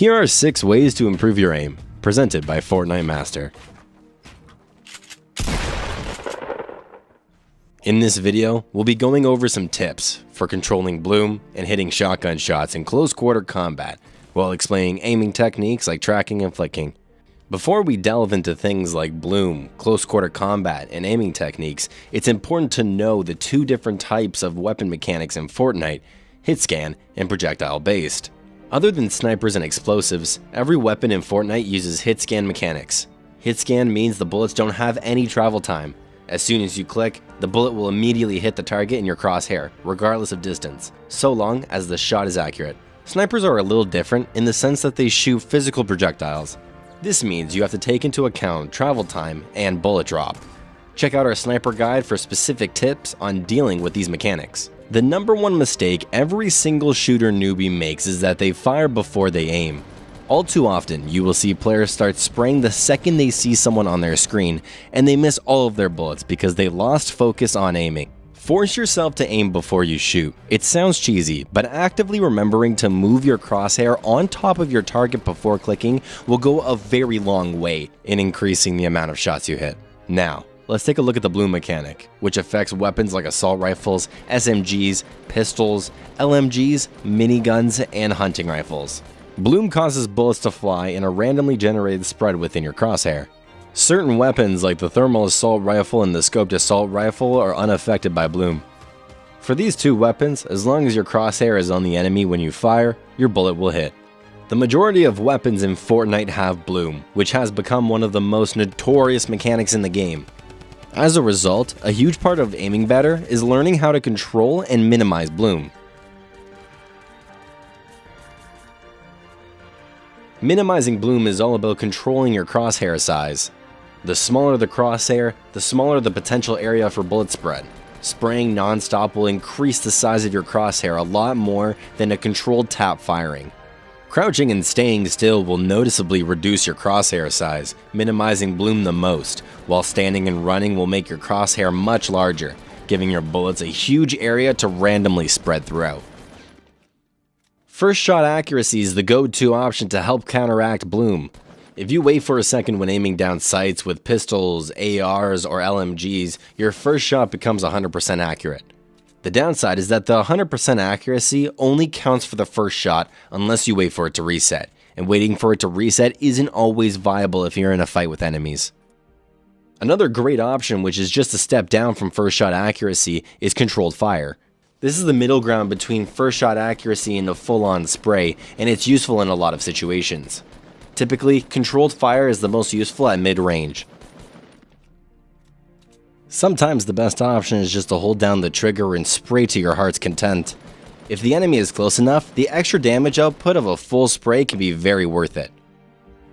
Here are 6 ways to improve your aim, presented by Fortnite Master. In this video, we'll be going over some tips for controlling bloom and hitting shotgun shots in close quarter combat, while explaining aiming techniques like tracking and flicking. Before we delve into things like bloom, close quarter combat, and aiming techniques, it's important to know the 2 different types of weapon mechanics in Fortnite: hit scan and projectile based. Other than snipers and explosives, every weapon in Fortnite uses hit scan mechanics. Hit scan means the bullets don't have any travel time. As soon as you click, the bullet will immediately hit the target in your crosshair, regardless of distance, so long as the shot is accurate. Snipers are a little different in the sense that they shoot physical projectiles. This means you have to take into account travel time and bullet drop. Check out our sniper guide for specific tips on dealing with these mechanics. The number one mistake every single shooter newbie makes is that they fire before they aim. All too often, you will see players start spraying the second they see someone on their screen, and they miss all of their bullets because they lost focus on aiming. Force yourself to aim before you shoot. It sounds cheesy, but actively remembering to move your crosshair on top of your target before clicking will go a very long way in increasing the amount of shots you hit. Now, let's take a look at the bloom mechanic, which affects weapons like assault rifles, SMGs, pistols, LMGs, miniguns, and hunting rifles. Bloom causes bullets to fly in a randomly generated spread within your crosshair. Certain weapons like the thermal assault rifle and the scoped assault rifle are unaffected by bloom. For these 2 weapons, as long as your crosshair is on the enemy when you fire, your bullet will hit. The majority of weapons in Fortnite have bloom, which has become one of the most notorious mechanics in the game. As a result, a huge part of aiming better is learning how to control and minimize bloom. Minimizing bloom is all about controlling your crosshair size. The smaller the crosshair, the smaller the potential area for bullet spread. Spraying non-stop will increase the size of your crosshair a lot more than a controlled tap firing. Crouching and staying still will noticeably reduce your crosshair size, minimizing bloom the most, while standing and running will make your crosshair much larger, giving your bullets a huge area to randomly spread throughout. First shot accuracy is the go-to option to help counteract bloom. If you wait for a second when aiming down sights with pistols, ARs, or LMGs, your first shot becomes 100% accurate. The downside is that the 100% accuracy only counts for the first shot unless you wait for it to reset, and waiting for it to reset isn't always viable if you're in a fight with enemies. Another great option, which is just a step down from first shot accuracy, is controlled fire. This is the middle ground between first shot accuracy and a full-on spray, and it's useful in a lot of situations. Typically, controlled fire is the most useful at mid-range. Sometimes the best option is just to hold down the trigger and spray to your heart's content. If the enemy is close enough, the extra damage output of a full spray can be very worth it.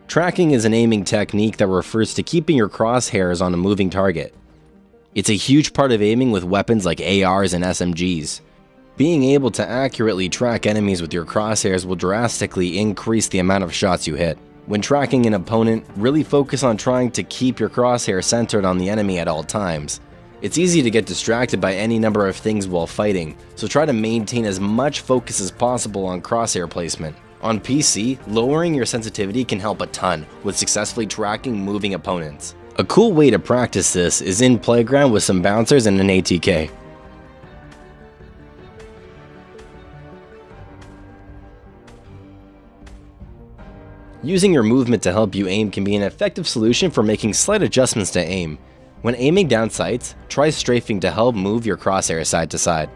Tracking is an aiming technique that refers to keeping your crosshairs on a moving target. It's a huge part of aiming with weapons like ARs and SMGs. Being able to accurately track enemies with your crosshairs will drastically increase the amount of shots you hit. When tracking an opponent, really focus on trying to keep your crosshair centered on the enemy at all times. It's easy to get distracted by any number of things while fighting, so try to maintain as much focus as possible on crosshair placement. On PC, lowering your sensitivity can help a ton with successfully tracking moving opponents. A cool way to practice this is in playground with some bouncers and an ATK. Using your movement to help you aim can be an effective solution for making slight adjustments to aim. When aiming down sights, try strafing to help move your crosshair side to side.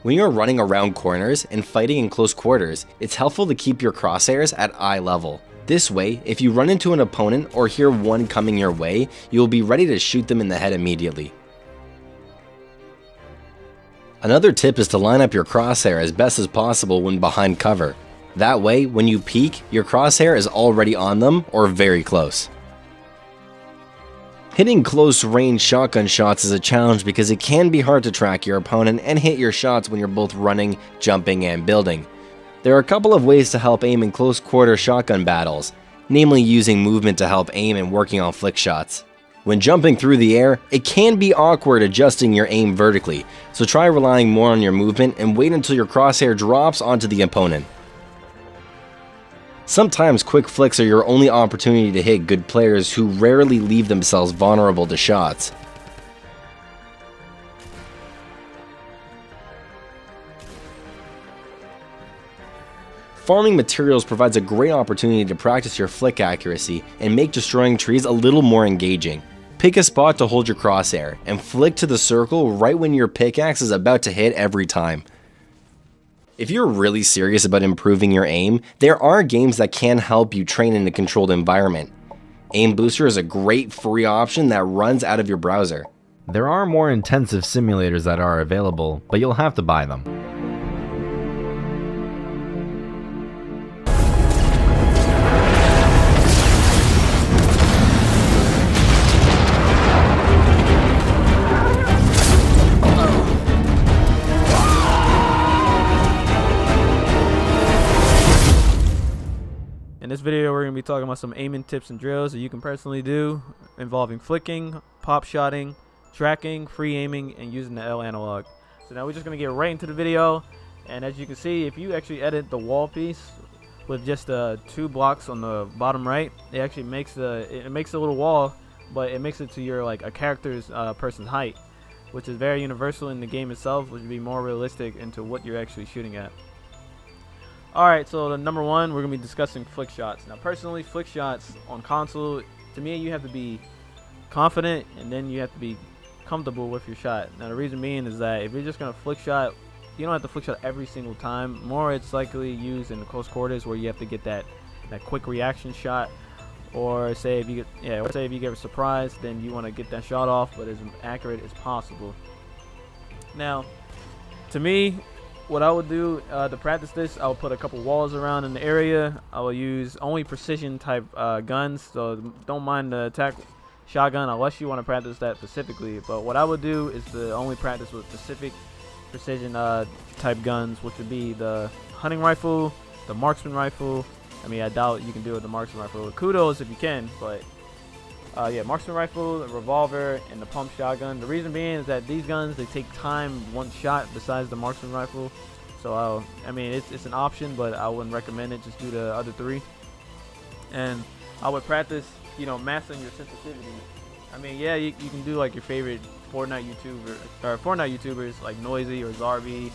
When you're running around corners and fighting in close quarters, it's helpful to keep your crosshairs at eye level. This way, if you run into an opponent or hear one coming your way, you will be ready to shoot them in the head immediately. Another tip is to line up your crosshair as best as possible when behind cover. That way, when you peek, your crosshair is already on them or very close. Hitting close range shotgun shots is a challenge because it can be hard to track your opponent and hit your shots when you're both running, jumping, and building. There are a couple of ways to help aim in close quarter shotgun battles, namely using movement to help aim and working on flick shots. When jumping through the air, it can be awkward adjusting your aim vertically, so try relying more on your movement and wait until your crosshair drops onto the opponent. Sometimes quick flicks are your only opportunity to hit good players who rarely leave themselves vulnerable to shots. Farming materials provides a great opportunity to practice your flick accuracy and make destroying trees a little more engaging. Pick a spot to hold your crosshair and flick to the circle right when your pickaxe is about to hit every time. If you're really serious about improving your aim, there are games that can help you train in a controlled environment. Aim Booster is a great free option that runs out of your browser. There are more intensive simulators that are available, but you'll have to buy them. In this video, we're going to be talking about some aiming tips and drills that you can personally do involving flicking, pop shotting, tracking, free aiming, and using the L analog. So now we're just going to get right into the video. And as you can see, if you actually edit the wall piece with just 2 blocks on the bottom right, it actually makes a little wall, but it makes it to your like a character's person's height, which is very universal in the game itself, which would be more realistic into what you're actually shooting at. Alright, so the number 1, we're going to be discussing flick shots. Now personally, flick shots on console, to me you have to be confident and then you have to be comfortable with your shot. Now the reason being is that if you're just going to flick shot, you don't have to flick shot every single time. More it's likely used in the close quarters where you have to get that quick reaction shot, or say if you get a surprise, then you want to get that shot off but as accurate as possible. Now to me, what I would do to practice this, I would put a couple walls around in the area. I will use only precision type guns, so don't mind the attack shotgun unless you want to practice that specifically. But what I would do is to only practice with specific precision type guns, which would be the hunting rifle, the marksman rifle. I mean, I doubt you can do it with the marksman rifle. Kudos if you can, but yeah, marksman rifle, the revolver, and the pump shotgun. The reason being is that these guns, they take time one shot besides the marksman rifle. So I mean, it's an option, but I wouldn't recommend it. Just do the other 3. And I would practice, you know, mastering your sensitivity. I mean, yeah, you can do like your favorite Fortnite YouTubers like Noisy or Zarby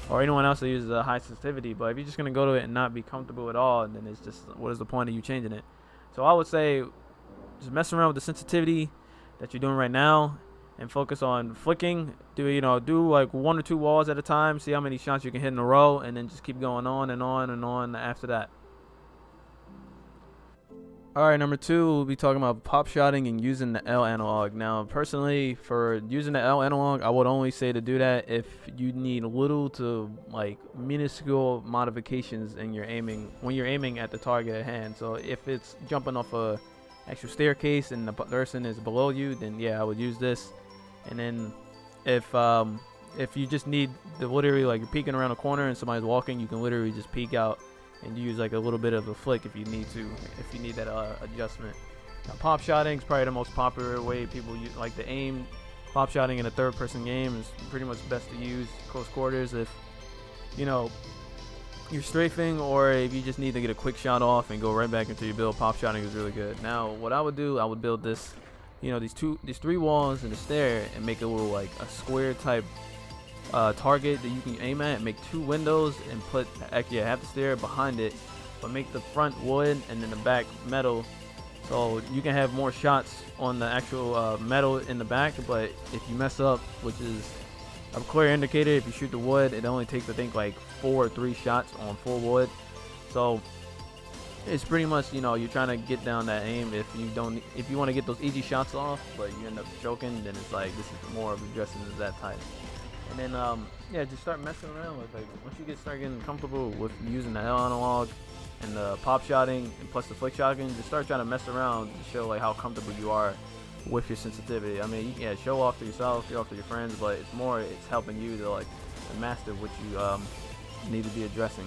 or anyone else that uses a high sensitivity. But if you're just gonna go to it and not be comfortable at all, then it's just, what is the point of you changing it? So I would say, just mess around with the sensitivity that you're doing right now and focus on flicking. Do like 1 or 2 walls at a time, see how many shots you can hit in a row, and then just keep going on and on and on after that. Alright, number 2, we'll be talking about pop shotting and using the L analog. Now personally, for using the L analog, I would only say to do that if you need little to like minuscule modifications in your aiming when you're aiming at the target at hand. So if it's jumping off a actual staircase and the person is below you, then yeah, I would use this. And then if you just need the literally, like, you're peeking around a corner and somebody's walking, you can literally just peek out and use like a little bit of a flick if you need that adjustment. Now, pop shotting is probably the most popular way people like to aim. Pop shotting in a 3rd-person game is pretty much best to use close quarters if you're strafing, or if you just need to get a quick shot off and go right back into your build. Pop shotting is really good. Now what I would do, I would build this, these 3 walls and a stair, and make a little like a square type target that you can aim at. Make 2 windows and put have the stair behind it, but make the front wood and then the back metal, so you can have more shots on the actual metal in the back. But if you mess up, which is a clear indicator, if you shoot the wood, it only takes, I think, like 4 or 3 shots on full wood. So it's pretty much, you're trying to get down that aim. If you want to get those easy shots off, but you end up choking, then it's like, this is more of addressing that type. And then yeah, just start messing around with, like, once you start getting comfortable with using the L analog and the pop shotting and plus the flick shotgun, just start trying to mess around to show like how comfortable you are with your sensitivity. I mean, yeah, show off to yourself, show off to your friends, but it's helping you to like master what you need to be addressing.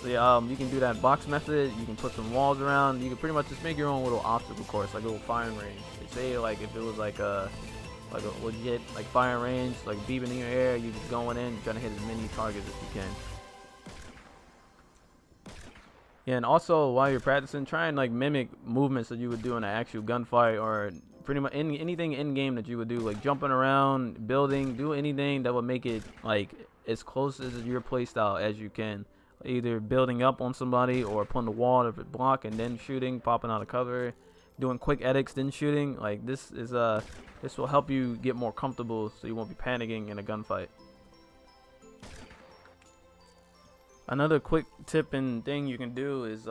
So yeah, you can do that box method. You can put some walls around. You can pretty much just make your own little obstacle course, like a little firing range. They say like if it was like a legit like firing range, like beeping in your air, you just going in, trying to hit as many targets as you can. Yeah, and also while you're practicing, try and like mimic movements that you would do in an actual gunfight, or pretty much anything in game that you would do, like jumping around, building, do anything that would make it like as close as your playstyle as you can. Either building up on somebody or putting the wall to block and then shooting, popping out of cover, doing quick edits then shooting. Like this will help you get more comfortable so you won't be panicking in a gunfight. Another quick tip and thing you can do is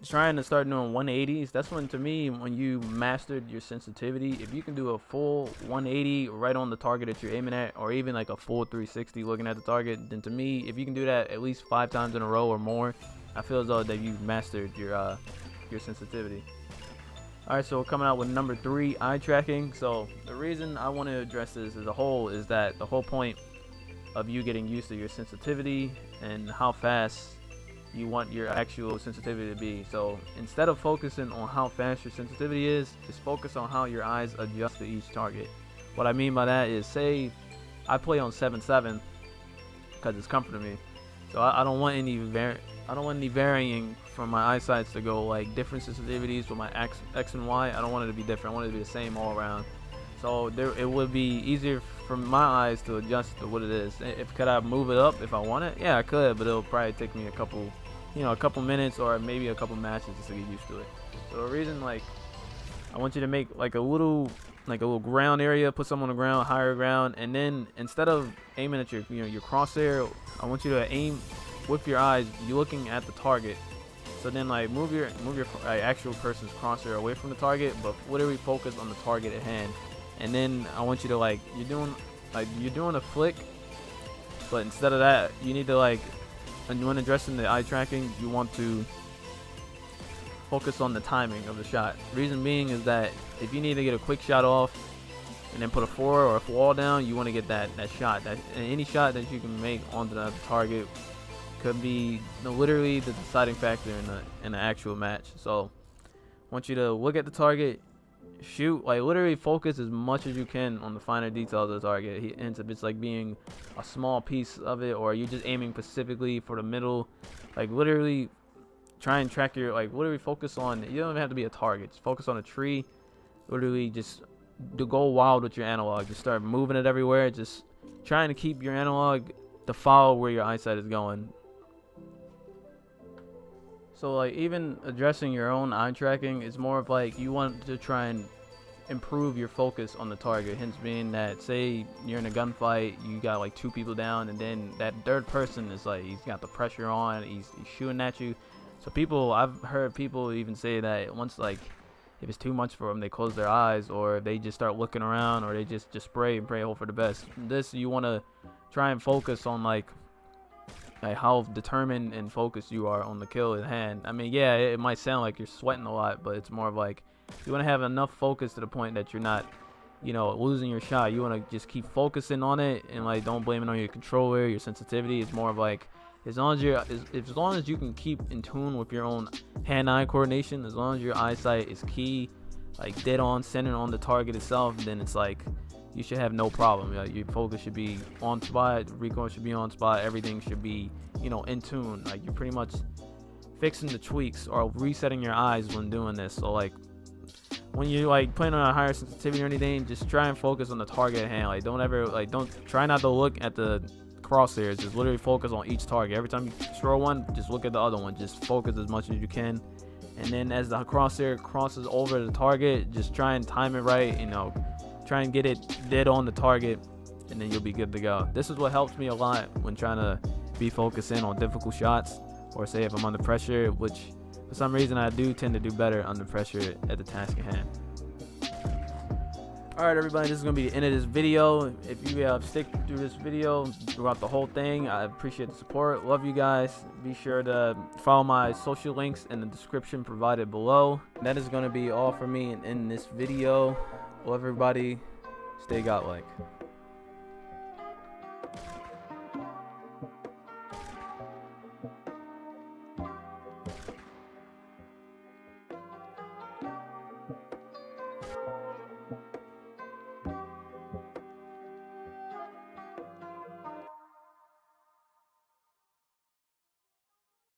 trying to start doing 180s. That's when, to me, when you mastered your sensitivity, if you can do a full 180 right on the target that you're aiming at, or even like a full 360 looking at the target, then to me, if you can do that at least 5 times in a row or more, I feel as though that you've mastered your sensitivity. Alright, so we're coming out with number 3, eye tracking. So the reason I want to address this as a whole is that the whole point of you getting used to your sensitivity and how fast you want your actual sensitivity to be. So instead of focusing on how fast your sensitivity is, just focus on how your eyes adjust to each target. What I mean by that is, say I play on 7.7 because it's comforting me, so I don't want any varying from my eyesights to go like different sensitivities with my X and Y. I don't want it to be different. I want it to be the same all around. So it would be easier for my eyes to adjust to what it is. Could I move it up if I want it? Yeah, I could, but it'll probably take me a couple minutes or maybe a couple matches just to get used to it. So the reason, like, I want you to make like a little ground area, put some on the ground, higher ground, and then instead of aiming at your crosshair, I want you to aim with your eyes. You're looking at the target. So then like move your actual person's crosshair away from the target, but literally focus on the target at hand. And then I want you to you're doing a flick, but instead of that, you need to when addressing the eye tracking, you want to focus on the timing of the shot. Reason being is that if you need to get a quick shot off and then put a 4 or a wall down, you want to get that shot. And any shot that you can make onto the target could be literally the deciding factor in the actual match. So I want you to look at the target, shoot, literally focus as much as you can on the finer details of the target. Hence, if it's being a small piece of it, or you're just aiming specifically for the middle, literally try and track your literally focus on. You don't even have to be a target. Just focus on a tree. Literally just go wild with your analog. Just start moving it everywhere. Just trying to keep your analog to follow where your eyesight is going. So even addressing your own eye tracking is more of you want to try and improve your focus on the target. Hence being that, say you're in a gunfight, you got 2 people down, and then that third person is he's got the pressure on, he's shooting at you. So I've heard people even say that once if it's too much for them, they close their eyes, or they just start looking around, or they just spray and pray, hope for the best. This, you want to try and focus on how determined and focused you are on the kill at hand. I mean, yeah, it might sound like you're sweating a lot, but it's more of you want to have enough focus to the point that you're not, losing your shot. You want to just keep focusing on it, and don't blame it on your controller, your sensitivity. It's more of as long as you can keep in tune with your own hand-eye coordination, as long as your eyesight is key, dead on, centered on the target itself, then it's you should have no problem. Your focus should be on spot, recoil should be on spot, everything should be, in tune. You're pretty much fixing the tweaks or resetting your eyes when doing this. So when you playing on a higher sensitivity or anything, just try and focus on the target at hand. Don't try not to look at the crosshairs. Just literally focus on each target. Every time you throw one, just look at the other one. Just focus as much as you can, and then as the crosshair crosses over the target, just try and time it right. Try and get it dead on the target, and then you'll be good to go. This is what helps me a lot when trying to be focused in on difficult shots, or say if I'm under pressure, which for some reason I do tend to do better under pressure at the task at hand. Alright everybody, this is going to be the end of this video. If you stick through this video throughout the whole thing, I appreciate the support. Love you guys. Be sure to follow my social links in the description provided below. That is going to be all for me in this video. Well, everybody, stay godlike.